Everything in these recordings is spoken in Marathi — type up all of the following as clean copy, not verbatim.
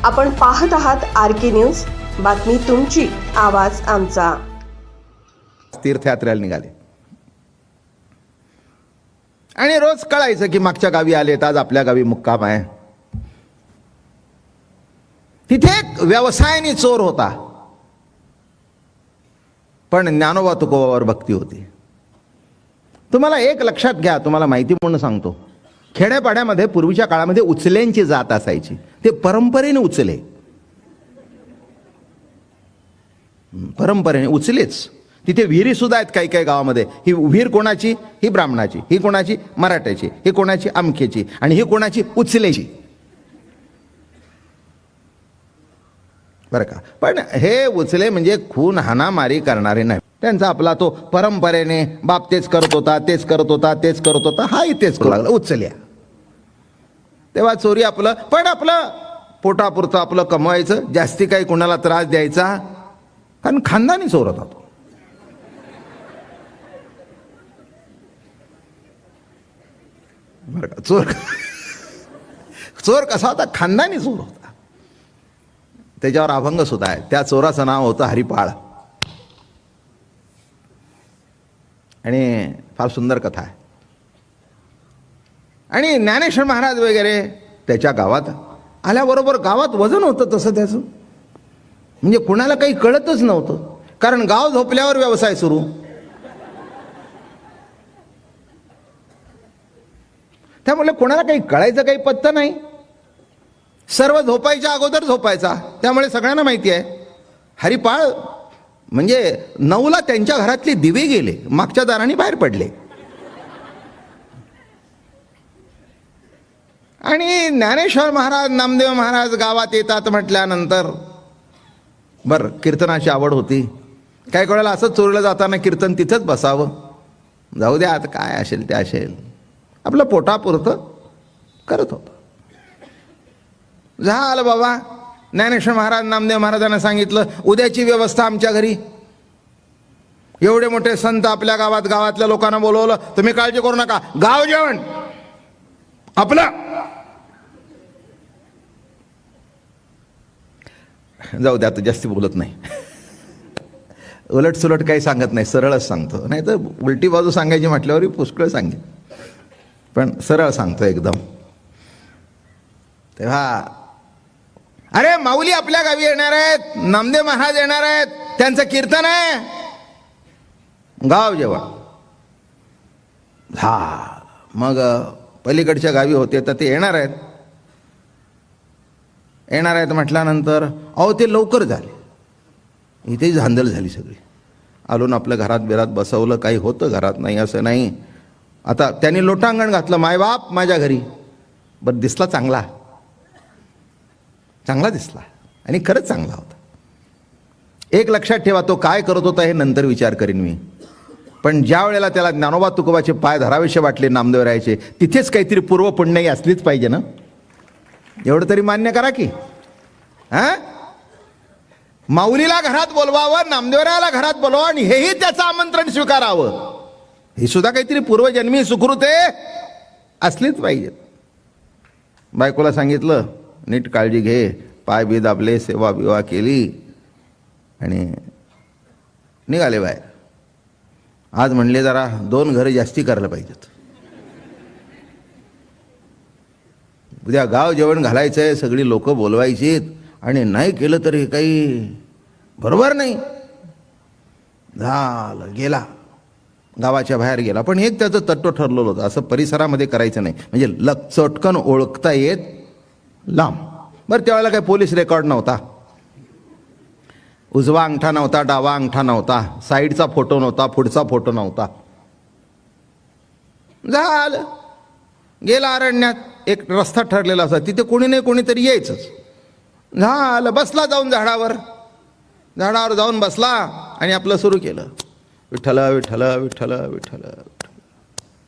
आपण पाहत आहात RK न्यूज, बातमी तुमची, आवाज आमचा. तीर्थयात्रेला निघाले आणि रोज कळायचं की मागच्या गावी आलेत, आज आपल्या गावी मुक्काम आहे. तिथे एक व्यवसायाने चोर होता, पण ज्ञानोबा तुकोबावर भक्ती होती. तुम्हाला एक लक्षात घ्या, तुम्हाला माहिती म्हणून सांगतो. खेड्यापाड्यामध्ये पूर्वीच्या काळामध्ये उचल्यांची जात असायची. ते परंपरेने उचले, परंपरेने उचलेच. तिथे विहिरी सुद्धा आहेत काही काही गावामध्ये. ही विहीर कोणाची? ही ब्राह्मणाची. ही कोणाची? मराठ्याची. ही कोणाची? अमखेची. आणि ही कोणाची? उचलेची. बरं का. पण हे उचले म्हणजे खून हाणामारी करणारे नाही. त्यांचा आपला तो परंपरेने बाप तेच करत होता, तेच करत होता, तेच करत होता, हाही तेच करू लागला, उचल्या. तेव्हा चोरी आपलं, पण आपलं पोटापुरतं आपलं कमवायचं, जास्ती काही कोणाला त्रास द्यायचा, कारण खानदानी चोर होता तो. बरं का. चोर कसा होता? खानदानी चोर होता. त्याच्यावर अभंग सुद्धा आहे. त्या चोराचं नाव होतं हरिपाळ. आणि फार सुंदर कथा आहे. आणि ज्ञानेश्वर महाराज वगैरे त्याच्या गावात आल्याबरोबर गावात वजन होतं तसं त्याचं, म्हणजे कुणाला काही कळतच नव्हतं, कारण गाव झोपल्यावर व्यवसाय सुरू. त्यामुळे कोणाला काही कळायचं काही पत्ता नाही. सर्व झोपायच्या अगोदर झोपायचा. त्यामुळे सगळ्यांना माहिती आहे हरिपाळ म्हणजे 9ला त्यांच्या घरातले दिवे गेले, मागच्या दाराने बाहेर पडले. आणि ज्ञानेश्वर महाराज, नामदेव महाराज गावात येतात म्हटल्यानंतर, बरं, कीर्तनाची आवड होती. काही वेळेला असंच चोरीला जाताना कीर्तन तिथंच बसावं, जाऊ द्या आता काय असेल ते असेल, आपलं पोटापुरतं करत होतं. झालं बाबा. ज्ञानेश्वर महाराज नामदेव महाराजांना सांगितलं, उद्याची व्यवस्था आमच्या घरी. एवढे मोठे संत आपल्या गावात, गावातल्या लोकांना बोलवलं, तुम्ही काळजी करू नका, गाव जेवण आपलं. जाऊ द्या, आता जास्ती बोलत नाही, उलट सुलट काही सांगत नाही, सरळच सांगतो. नाही तर उलटी बाजू सांगायची म्हटल्यावर पुष्कळ सांगेन, पण सरळ सांगतो एकदम. तेव्हा अरे माऊली आपल्या गावी येणार आहेत, नामदेव महाराज येणार आहेत, त्यांचं कीर्तन आहे, गाव जेवण. हा, मग पलीकडच्या गावी होते तर ते येणार आहेत. येणार आहेत म्हटल्यानंतर अहो ते लवकर झाले. इथेही धांदल झाली सगळी. आलो ना आपल्या घरात बिरात बसवलं, काही होतं घरात, नाही असं नाही. आता त्यांनी लोटांगण घातलं, मायबाप माझ्या घरी. बरं, दिसला चांगला, चांगला दिसला, आणि खरंच चांगला होता. एक लक्षात ठेवा, तो काय करत होता हे नंतर विचार करीन मी. पण ज्या वेळेला त्याला ज्ञानोबा तुकोबाचे पाय धरावेसे वाटले नामदेव रायाचे, तिथेच काहीतरी पूर्व पुण्याई असलीच पाहिजे ना. एवढं तरी मान्य करा की. हा, माऊलीला घरात बोलवावं, नामदेवरायाला घरात बोलवावं, आणि हेही त्याचं आमंत्रण स्वीकारावं. ही सुद्धा काहीतरी पूर्वजन्मी सुकृते असलीच पाहिजे. बायकोला सांगितलं, नीट काळजी घे, पाय बी दाबले, सेवा बिवा केली, आणि निघाले बाहेर. आज म्हणले जरा 2 घरं जास्ती करायला पाहिजेत, उद्या गाव जेवण घालायचंय, सगळी लोक बोलवायचीत, आणि नाही केलं तर हे काही बरोबर नाही. झालं, गेला, गावाच्या बाहेर गेला. पण एक त्याचं तत्व ठरलेलं होतं, असं परिसरामध्ये करायचं नाही, म्हणजे चटकन ओळखता येत लांब. बरं, त्यावेळेला काही पोलीस रेकॉर्ड नव्हता, उजवा अंगठा नव्हता, डावा अंगठा नव्हता, साईडचा फोटो नव्हता, पुढचा फोटो नव्हता. झालं, गेला अरण्यात. एक रस्ता ठरलेला असा, तिथे कोणी नाही कोणीतरी यायचंच. झालं, बसला जाऊन झाडावर जाऊन बसला, आणि आपलं सुरू केलं, विठ्ठल विठ्ठल विठ्ठल विठ्ठल.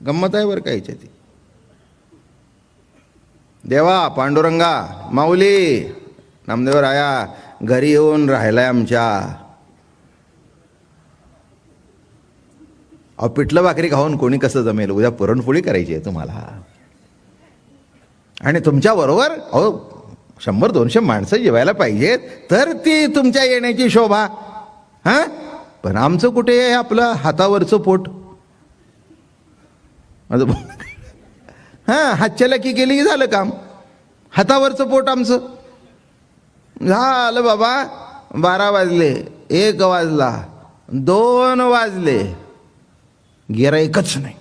गंमत आहे बरं का ती. देवा, पांडुरंगा, माऊली, नामदेव राया घरी येऊन राहिलाय आमच्या. अहो, पिठलं भाकरी खाऊन कोणी कसं जमेल, उद्या पुरणपोळी करायची आहे तुम्हाला. आणि तुमच्याबरोबर अहो 100-200 माणसं जेवायला पाहिजेत तर ती तुमच्या येण्याची शोभा. हां, पण आमचं कुठे आहे आपलं हातावरचं पोट. हां, हातचलाकी केली की झालं काम. हातावरचं पोट आमचं झालं बाबा. 12 वाजले, 1 वाजला, 2 वाजले, गिऱ्हाईकच नाही.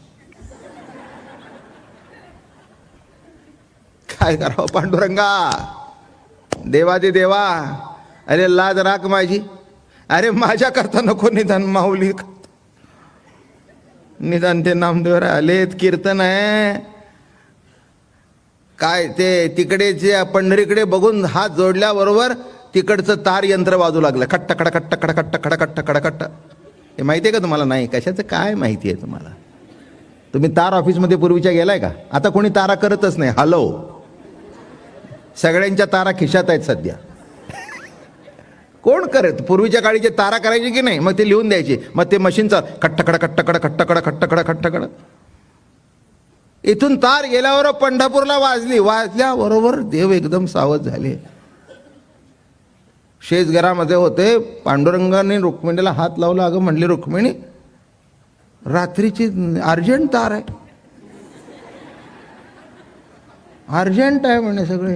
काय करावं पांडुरंगा, देवादे देवा. अरे लाज राख माझी. अरे माझ्या करता नको निदान माऊली, निदान ते नामदेव आलेत, कीर्तन आहे काय ते तिकडे जे पंढरीकडे बघून हात जोडल्याबरोबर तिकडचं तार यंत्र वाजू लागलं, खट्ट खड खट्ट खड खट्ट खड खट्ट खड खट्ट. हे माहिती आहे का तुम्हाला? नाही. कशाचं काय माहिती आहे तुम्हाला? तुम्ही तार ऑफिसमध्ये पूर्वीच्या गेलाय का? आता कोणी तारा करतच नाही. हॅलो, सगळ्यांच्या तारा खिशात आहेत सध्या. कोण करत? पूर्वीच्या काळी जे तारा करायची की नाही, मग ते लिहून द्यायचे, मग ते मशीनचा खट्टकड खट्टकड खट्टकड खट्टकड खट्टकड. इथून तार गेल्यावर पंढरपूरला वाजली. वाजल्याबरोबर देव एकदम सावध झाले. शेज घरामध्ये होते. पांडुरंगाने रुक्मिणीला हात लावला. अगं म्हणले रुक्मिणी, रात्रीची अर्जंट तार आहे, अर्जंट आहे म्हणे सगळे.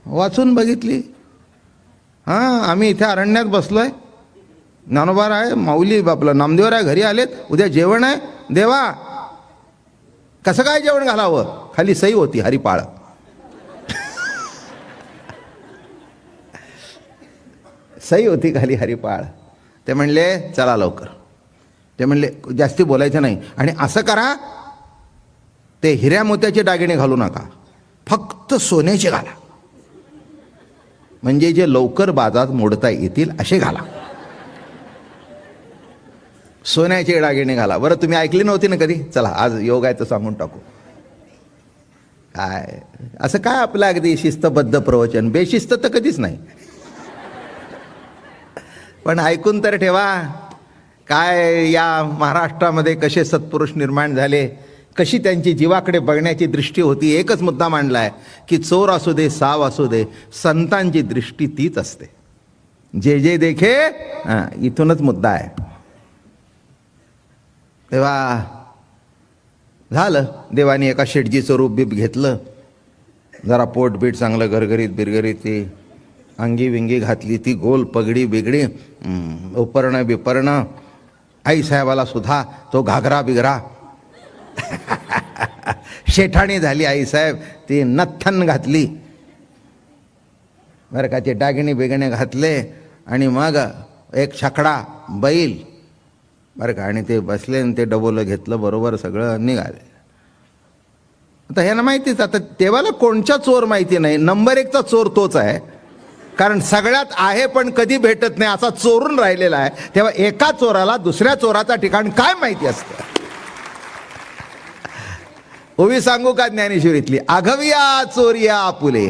वाचून बघितली. हां, आम्ही इथे अरण्यात बसलोय, ज्ञानोबा आहे, माऊली आपला नामदेव आहे घरी आलेत, उद्या जेवण आहे. देवा कसं काय जेवण घालावं? खाली सई होती हरिपाळ. सई होती खाली हरिपाळ. ते म्हणले चला लवकर. ते म्हणले जास्ती बोलायचं नाही, आणि असं करा, ते हिऱ्या मोत्याचे दागिने घालू नका, फक्त सोन्याचे घाला, म्हणजे जे लवकर बाजारात मोडता येतील असे घाला. सोन्याचे दागिने घाला. बरं, तुम्ही ऐकली नव्हती ना कधी? चला आज योग आहे तर सांगून टाकू. काय असं काय आपलं अगदी शिस्तबद्ध प्रवचन, बेशिस्त तर कधीच नाही, पण ऐकून तर ठेवा. काय या महाराष्ट्रामध्ये कसे सत्पुरुष निर्माण झाले, कशी त्यांची जीवाकडे बघण्याची दृष्टी होती. एकच मुद्दा मांडला आहे की चोर असू दे, साव असू दे, संतांची दृष्टी तीच असते. जे जे देखे. इथूनच मुद्दा आहे. तेव्हा झालं, देवाने एका शेटजीचं रूप बीप घेतलं, जरा पोट बीट चांगलं गरगरीत बिरगरीत, ती अंगी विंगी घातली, ती गोल पगडी बिगडी, उपरणं बिपरणं. आईसाहेबाला सुद्धा तो घागरा बिगरा. शेठाणी झाली आईसाहेब. ती नथ्थन घातली बरं का, ते दागिने बिगिणे घातले, आणि मग एक छकडा बैल बरं का, आणि ते बसले आणि ते डबोलं घेतलं बरोबर, सगळं निघाले. आता ह्याला माहितीच, आता देवाला कोणचा चोर माहिती नाही, नंबर 1चा चोर तोच आहे, कारण सगळ्यात आहे पण कधी भेटत नाही असा चोरून राहिलेला आहे. तेव्हा एका चोराला दुसऱ्या चोराचा ठिकाण काय माहिती असतं. ओवी सांगू का ज्ञानेश्वरीतली? आघविया चोरिया आपुले,